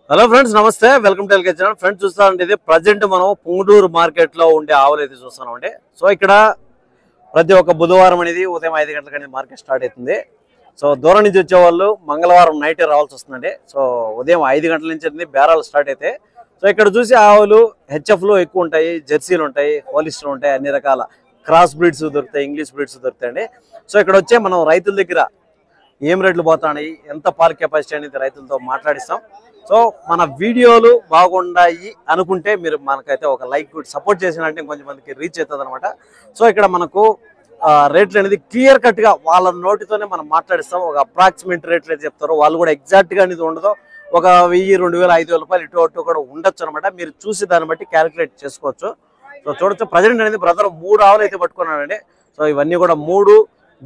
Hello friends, నమస్తే. Welcome to LK channel. Friends, చూస్తామంటే ఇది ప్రజెంట్ మనం పుంగటూరు మార్కెట్ లో ఉండే ఆవులు అయితే చూస్తున్నామండి. సో ఇక్కడ ప్రతి ఒక్క బుధవారం అనేది ఉదయం 5 గంటలకు అనేది మార్కెట్ స్టార్ట్ అవుతుంది. సో దూరం నుంచి వచ్చే వాళ్ళు మంగళవారం నైట్ రావాల్సి వస్తుందండి. సో ఉదయం 5 గంటల నుంచి అనేది బేరాలు స్టార్ట్ అయితే. సో ఇక్కడ చూసే ఆవులు హెచ్ఎఫ్లు ఎక్కువ ఉంటాయి, జెర్సీలు ఉంటాయి, హోలిస్టర్లు ఉంటాయి, అన్ని రకాల క్రాస్ బ్రీడ్స్ దొరుకుతాయి, ఇంగ్లీష్ బ్రీడ్స్ దొరుకుతాయండి. సో ఇక్కడ వచ్చే మనం రైతుల దగ్గర ఏం రేట్లు పోతున్నాయి, ఎంత పాల కెపాసిటీ అనేది రైతులతో మాట్లాడిస్తాం. సో మన వీడియోలు బాగుండాయి అనుకుంటే మీరు మనకైతే ఒక లైక్ సపోర్ట్ చేసినట్టే కొంచెం మందికి రీచ్ అవుతుంది అనమాట. సో ఇక్కడ మనకు రేట్లు అనేది క్లియర్ కట్ గా వాళ్ళ నోటితోనే మనం మాట్లాడిస్తాం. ఒక అప్రాక్సిమేట్ రేట్లు అయితే చెప్తారు, వాళ్ళు కూడా ఎగ్జాక్ట్ గా అనేది ఉండదు. ఒక 1000, 2000, 5000 రూపాయలు ఇటు అటు కూడా ఉండొచ్చు అనమాట. మీరు చూసి దాన్ని బట్టి క్యాలిక్యులేట్ చేసుకోవచ్చు. సో చూడొచ్చు, ప్రజెంట్ అనేది బ్రదర్ 3 ఆవులు అయితే పట్టుకున్నాడండి. సో ఇవన్నీ కూడా 3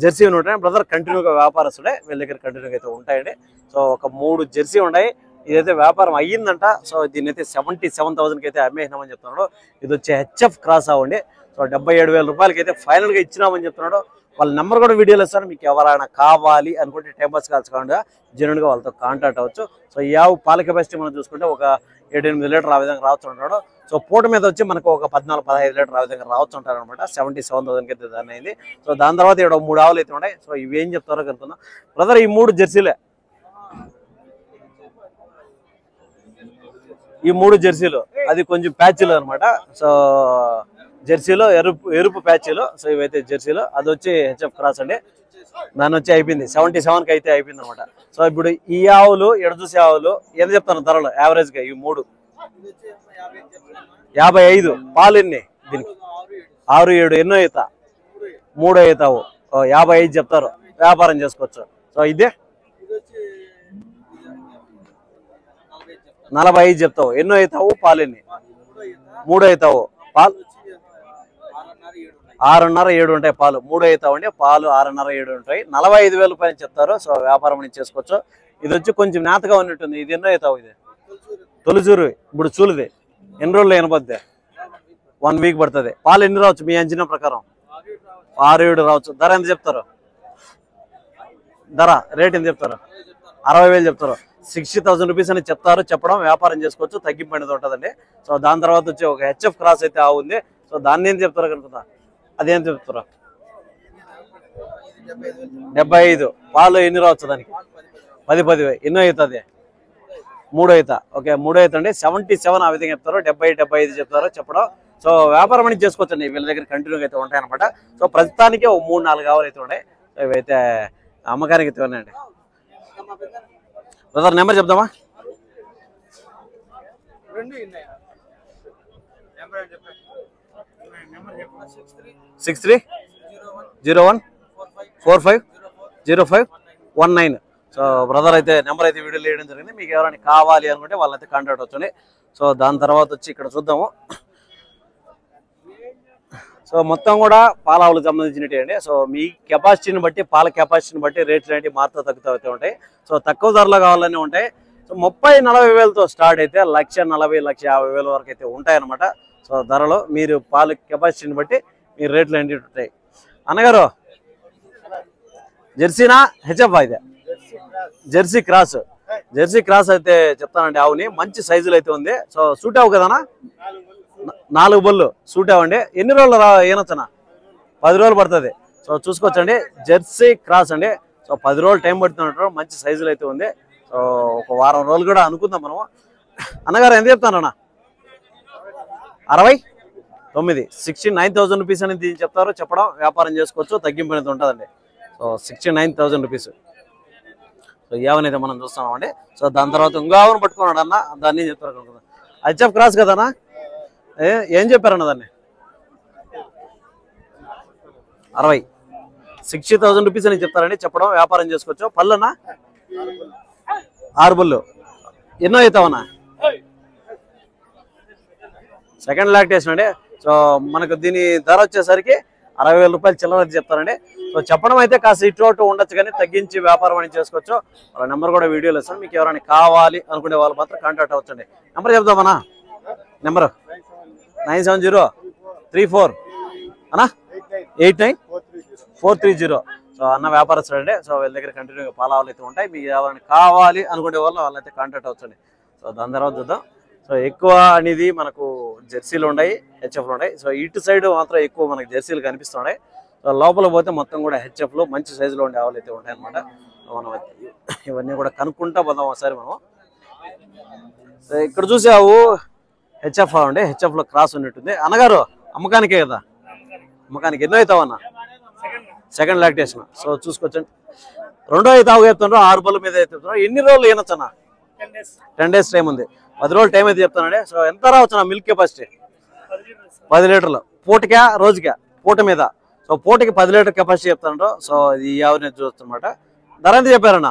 జెర్సీ ఉంటాయి. బ్రదర్ కంటిన్యూగా వ్యాపారస్తుడే, వీళ్ళ దగ్గర కంటిన్యూగా అయితే ఉంటాయండి. సో ఒక 3 జెర్సీ ఉన్నాయి. ఇదైతే వ్యాపారం అయ్యిందంట. సో దీన్ని అయితే 77,000కి అయితే అమ్మేసినామని చెప్తున్నాడు. ఇది వచ్చి హెచ్ఎఫ్ క్రాస్ అవ్వండి. సో 77,000 రూపాయలకి అయితే ఫైనల్ గా ఇచ్చినామని చెప్తున్నాడు. వాళ్ళ నెంబర్ కూడా వీడియోలో ఇస్తాను. మీకు ఎవరైనా కావాలి అనుకుంటే టైం పాస్ కాల్స్ కాకుండా జెన్యున్ గా వాళ్ళతో కాంటాక్ట్ అవ్వచ్చు. సో ఈ ఆవు పాల కెపాసిటీ మనం చూసుకుంటే ఒక 7-8 లీటర్ ఆ విధంగా రావచ్చు అంటున్నాడు. సో పూట మీద వచ్చి మనకు ఒక 14-15 లీటర్ ఆ విధంగా రావచ్చు అంటారు అనమాట. 77,000కి అయితే దాన్ని అయింది. సో దాని తర్వాత ఇక్కడ 3 ఆవులు అయితే ఉన్నాయి. సో ఇవి ఏం చెప్తారో కనుక్కుందాం. బ్రదర్, ఈ 3 జెర్సీలే, ఈ 3 జెర్సీలు అది కొంచెం ప్యాచీలు అనమాట. సో జెర్సీలో ఎరుపు ప్యాచీలు. సో ఇవైతే జెర్సీలు, అది వచ్చి హెచ్ఎఫ్ క్రాస్ అండి. దాని వచ్చి అయిపోయింది 77కి అయితే అయిపోయింది అనమాట. సో ఇప్పుడు ఈ ఆవులు ఎడ చూసే ఆవులు ఎంత చెప్తాను ధరలు యావరేజ్ గా? ఈ 3 55. పాలు ఎన్ని దీనికి? 6, 7. ఎన్నో అవుతా? 3 అవుతావు. 55 చెప్తారు, వ్యాపారం చేసుకోవచ్చు. సో ఇదే 45 చెప్తావు. ఎన్నో అవుతావు? పాలు ఎన్ని? 3 అవుతావు. పాలు 6.5, 7 ఉంటాయి పాలు. 3 అవుతావు అండి. పాలు 6.5, 7 ఉంటాయి. 45,000 రూపాయలు చెప్తారు. సో వ్యాపారం అనేది చేసుకోవచ్చు. ఇది వచ్చి కొంచెం నేతగా ఉన్నట్టుంది. ఇది ఎన్నో అవుతావు? ఇది తొలిచూరు. ఇప్పుడు చూలుది ఎన్ని రోజులు వినబద్దే? 1 వీక్ పడుతుంది. పాలు ఎన్ని రావచ్చు మీ అంచనా ప్రకారం? 6, 7 రావచ్చు. ధర ఎంత చెప్తారు? ధర రేట్ ఎంత చెప్తారు? 60,000 చెప్తారు. 60,000 రూపీస్ అని చెప్తారు. చెప్పడం వ్యాపారం చేసుకోవచ్చు, తగ్గింపు అనేది ఉంటుందండి. సో దాని తర్వాత వచ్చి ఒక హెచ్ఎఫ్ క్రాస్ అయితే ఆ ఉంది. సో దాన్ని ఏం చెప్తారు కనుక? అదేం చెప్తారు? 75. పాలు ఎన్ని రావచ్చు దానికి? 10. ఎన్నో అవుతుంది? 3 అవుతా. ఓకే, 3 అవుతుంది. 77 ఆ విధంగా చెప్తారు. 70, 75 చెప్తారు చెప్పడం. సో వ్యాపారం అనేది చేసుకోవచ్చండి. వీళ్ళ దగ్గర కంటిన్యూగా అయితే ఉంటాయి అనమాట. సో ప్రస్తుతానికి ఒక 3-4 ఆవులు అయితే ఉన్నాయి. సో ఇవైతే అమ్మకానికి అయితే ఉన్నాయండి. బ్రదర్ నెంబర్ చెప్దామా? 6301450519. సో బ్రదర్ అయితే నెంబర్ అయితే వీడియోలో వేయడం జరిగింది. మీకు ఎవరైనా కావాలి అనుకుంటే వాళ్ళైతే కాంటాక్ట్ అవుతుంది. సో దాని తర్వాత వచ్చి ఇక్కడ చూద్దాము. సో మొత్తం కూడా పాల ఆవులకు సంబంధించినవి అండి. సో మీ కెపాసిటీని బట్టి, పాల కెపాసిటీని బట్టి రేట్లు అనేవి మారుతూ తగ్గుతూ అయితే ఉంటాయి. సో తక్కువ ధరలో కావాలని ఉంటాయి. సో 30-40 వేలతో స్టార్ట్ అయితే 1,40,00,50,000 వరకు అయితే ఉంటాయన్నమాట. సో ధరలో మీరు పాల కెపాసిటీని బట్టి మీరు రేట్లు ఏంటి ఉంటాయి. అన్నగారు, జెర్సీనా హెచ్ఎఫ్? అయితే జెర్సీ క్రాస్. జెర్సీ క్రాస్ అయితే చెప్తానండి. ఆవుని మంచి సైజులు అయితే ఉంది. సో సూట్ అవ్వు కదనా? 4 బళ్ళు సూట్ అవ్వండి. ఎన్ని రోజులు ఏనొచ్చనా? 10 రోజులు పడుతుంది. సో చూసుకోవచ్చండి, జెర్సీ క్రాస్ అండి. సో 10 రోజులు టైం పడుతున్నట్టు మంచి సైజులు అయితే ఉంది. సో ఒక వారం రోజులు కూడా అనుకుందాం మనం. అన్నగారు ఎంత చెప్తానన్నా? 69. 69,000 రూపీస్ అనేది చెప్తారు. చెప్పడం వ్యాపారం చేసుకోవచ్చు, తగ్గింపు అనేది ఉంటుందండి. So 69,000 rupees. సో ఏవనైతే మనం చూస్తున్నామండి. సో దాని తర్వాత ఇంకో ఆవును పట్టుకున్నాడు అన్న, దాన్ని చెప్తారు అనుకుందాం. హెచ్ఎఫ్ క్రాస్ కదన్నా? ఏం చెప్పారన్న దాన్ని? 60. 60,000 రూపీస్ అని చెప్తారండి. చెప్పడం వ్యాపారం చేసుకోవచ్చు. పళ్ళన్నా 6 బళ్ళు. ఎన్నో అవుతావన్నా? సెకండ్ లాక్టేషన్ అండి. సో మనకు దీని ధర వచ్చేసరికి 60,000 రూపాయలు చిల్లర చెప్తారండి. సో చెప్పడం అయితే కాస్త ఇటు అటు ఉండొచ్చు, కానీ తగ్గించి వ్యాపారం అని చేసుకోవచ్చు. వాళ్ళ నెంబర్ కూడా వీడియోలో ఇస్తాను. మీకు ఎవరైనా కావాలి అనుకునే వాళ్ళు మాత్రం కాంటాక్ట్ అవ్వచ్చండి. నెంబర్ చెప్దామన్నా? నెంబరు 97034 అన్నా 89 430. సో అన్న వ్యాపారస్తుడు అండి. సో వీళ్ళ దగ్గర కంటిన్యూగా పాల ఆవులు అయితే ఉంటాయి. మీకు ఎవరైనా కావాలి అనుకునే వాళ్ళైతే కాంటాక్ట్ అవ్వచ్చండి. సో దాని తర్వాత చూద్దాం. సో ఎక్కువ అనేది మనకు జెర్సీలు ఉన్నాయి, హెచ్ఎఫ్లు ఉన్నాయి. సో ఇటు సైడ్ మాత్రం ఎక్కువ మనకు జెర్సీలు కనిపిస్తున్నాయి. సో లోపల పోతే మొత్తం కూడా హెచ్ఎఫ్లు మంచి సైజులో ఉండే ఆవులు అయితే ఉంటాయి అనమాట. మనం ఇవన్నీ కూడా కనుక్కుంటా పోదాం ఒకసారి మనం. సో ఇక్కడ చూసావు హెచ్ఎఫ్ అండి, హెచ్ఎఫ్లో క్రాస్ ఉన్నట్టుంది. అన్నగారు అమ్మకానికే కదా? అమ్మకానికి ఎన్నో అవుతావు అన్న? Second lactation. సో చూసుకోవచ్చండి. రెండో అయితే ఆవు చెప్తున్నారు, 6 బల్ల మీద అయితే చెప్తున్నారు. ఎన్ని రోజులు వినొచ్చు అన్న? 10 days టైం ఉంది. 10 రోజులు టైం అయితే చెప్తానండి. సో ఎంత రావచ్చు అన్న మిల్క్ కెపాసిటీ? 10 లీటర్లు. పూటకా రోజుకా? పూట మీద. సో పూటకి 10 లీటర్ కెపాసిటీ చెప్తాను. సో ఇది యావరేజ్ చూస్తుంది అనమాట. ధర ఎంత చెప్పారన్న?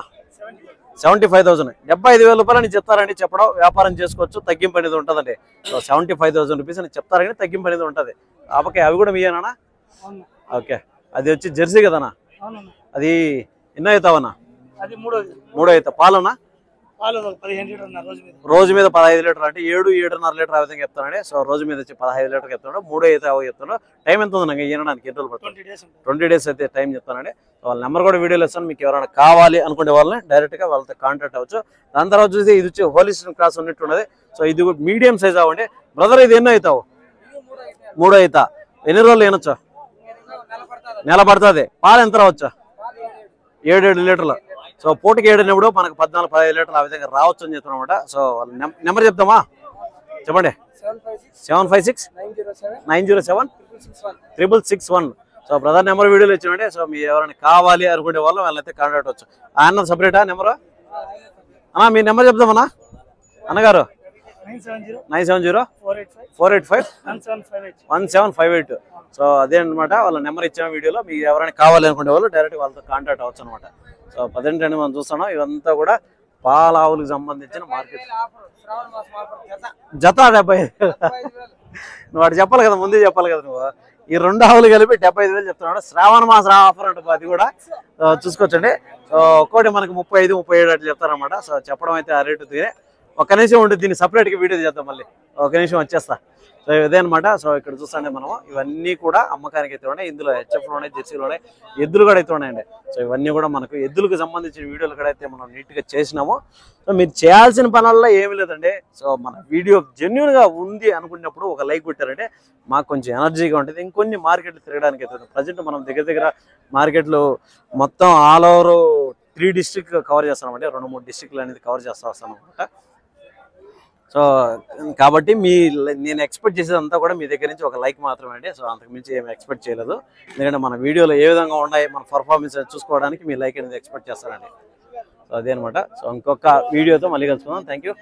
75,000. 75,000 రూపాయలు అని చెప్తారండి. చెప్పడం వ్యాపారం చేసుకోవచ్చు, తగ్గింపు అనేది ఉంటుందండి. సో 75,000 రూపీస్ అని చెప్తారని తగ్గింపు అనేది ఉంటుంది. ఓకే, అవి కూడా మీయేనా? ఓకే, అది వచ్చి జెర్సీ కదనా? అది ఎన్నో అవుతావన్నా? మూడో అవుతా. పాలన్నా? రోజు మీద 15 లీటర్లు అంటే 7-7.5 లీటర్ ఆ విధంగా చెప్తానండి. సో రోజు మీద వచ్చి 15 లీటర్ చెప్తాను. 3 అయితే చెప్తాను. టైం ఎంత ఉంది ఈనడానికి? ఎన్ని రోజులు పడుతుంది? 20 days అయితే టైం చెప్తానండి. వాళ్ళ నెంబర్ కూడా వీడియోలో ఇస్తాను. మీకు ఎవరైనా కావాలి అనుకునే వాళ్ళని డైరెక్ట్గా వాళ్ళతో కాంటాక్ట్ అవ్వచ్చు. దాని తర్వాత చూసి ఇది వచ్చి హోలిస్టన్ క్రాస్ ఉన్నట్టున్నది. సో ఇది మీడియం సైజ్ అవ్వండి. బ్రదర్ ఇది ఎన్నో అవుతావు? 3 అవుతా. ఎన్ని రోజులు వినొచ్చా? నెల పడుతుంది. పాలు ఎంత రావచ్చా? 7-7 లీటర్లు. సో పూటకి 7 అయినప్పుడు మనకు 14-15 లీటర్లు ఆ విధంగా రావచ్చు అని చెప్తున్నాం అనమాట. సో వాళ్ళ నెంబర్ చెప్తామా? చెప్పండి. 756-907-661. సో బ్రదర్ నెంబర్ వీడియోలో ఇచ్చామండి. సో మీరు ఎవరైనా కావాలి అనుకునే వాళ్ళు వాళ్ళైతే కాంటాక్ట్ అవ్వచ్చు. ఆయన సపరేటా నెంబరు అన్నా? మీ నెంబర్ చెప్తామన్నా అన్నగారు? 970-485-1758. సో అదే అనమాట వాళ్ళ నెంబర్ ఇచ్చిన వీడియోలో. మీకు ఎవరైనా కావాలి అనుకునే వాళ్ళు డైరెక్ట్ వాళ్ళతో కాంటాక్ట్ అవ్వచ్చు అనమాట. సో 18 మనం చూస్తున్నాం. ఇవంతా కూడా పాల ఆవులకు సంబంధించిన మార్కెట్. జత 75,000. నువ్వు వాడు చెప్పాలి కదా, ముందే చెప్పాలి కదా నువ్వు. ఈ 2 ఆవులు కలిపి 75,000 చెప్తున్నాడు. శ్రావణ మాసం ఆఫర్ అంటే అది కూడా చూసుకోవచ్చండి. సో ఒక్కోటి మనకి 35-37 అట్లా చెప్తారనమాట. సో చెప్పడం అయితే ఆ రేటు తీరే. ఒక్క నిమిషం ఉంటుంది, దీన్ని సపరేట్గా వీడియో చేద్దాం మళ్ళీ. ఒక నిమిషం వచ్చేస్తా. సో ఇదే అనమాట. సో ఇక్కడ చూస్తాండి మనం ఇవన్నీ కూడా అమ్మకానికి అయితే ఉన్నాయి. ఇందులో హెచ్ఎఫ్లు ఉన్నాయి, జెర్సీలు ఉన్నాయి, ఎద్దులు కూడా అయితే ఉన్నాయండి. సో ఇవన్నీ కూడా మనకు ఎద్దులకు సంబంధించిన వీడియోలు కూడా అయితే మనం నీట్గా చేసినాము. సో మీరు చేయాల్సిన పనుల్లో ఏమీ లేదండి. సో మన వీడియో జెన్యున్గా ఉంది అనుకున్నప్పుడు ఒక లైక్ పెట్టారంటే మాకు కొంచెం ఎనర్జీగా ఉంటుంది. ఇంకొన్ని మార్కెట్లు తిరగడానికి అవుతుంది. ప్రజెంట్ మనం దగ్గర మార్కెట్లు మొత్తం ఆల్ ఓవర్ 3 డిస్ట్రిక్ట్ కవర్ చేస్తామండి. 2-3 డిస్ట్రిక్ట్లు అనేది కవర్ చేస్తూ వస్తాను అనమాట. సో కాబట్టి నేను ఎక్స్పెక్ట్ చేసేదంతా కూడా మీ దగ్గర నుంచి ఒక లైక్ మాత్రమే అండి. సో అంతకు మించి ఏమి ఎక్స్పెక్ట్ చేయలేదు. ఎందుకంటే మన వీడియోలో ఏ విధంగా ఉన్నాయి, మన పర్ఫార్మెన్స్ చూసుకోవడానికి మీ లైక్ అనేది ఎక్స్పెక్ట్ చేస్తానండి. సో అదే అనమాట. సో ఇంకొక వీడియోతో మళ్ళీ కలుసుకుందాం. Thank you.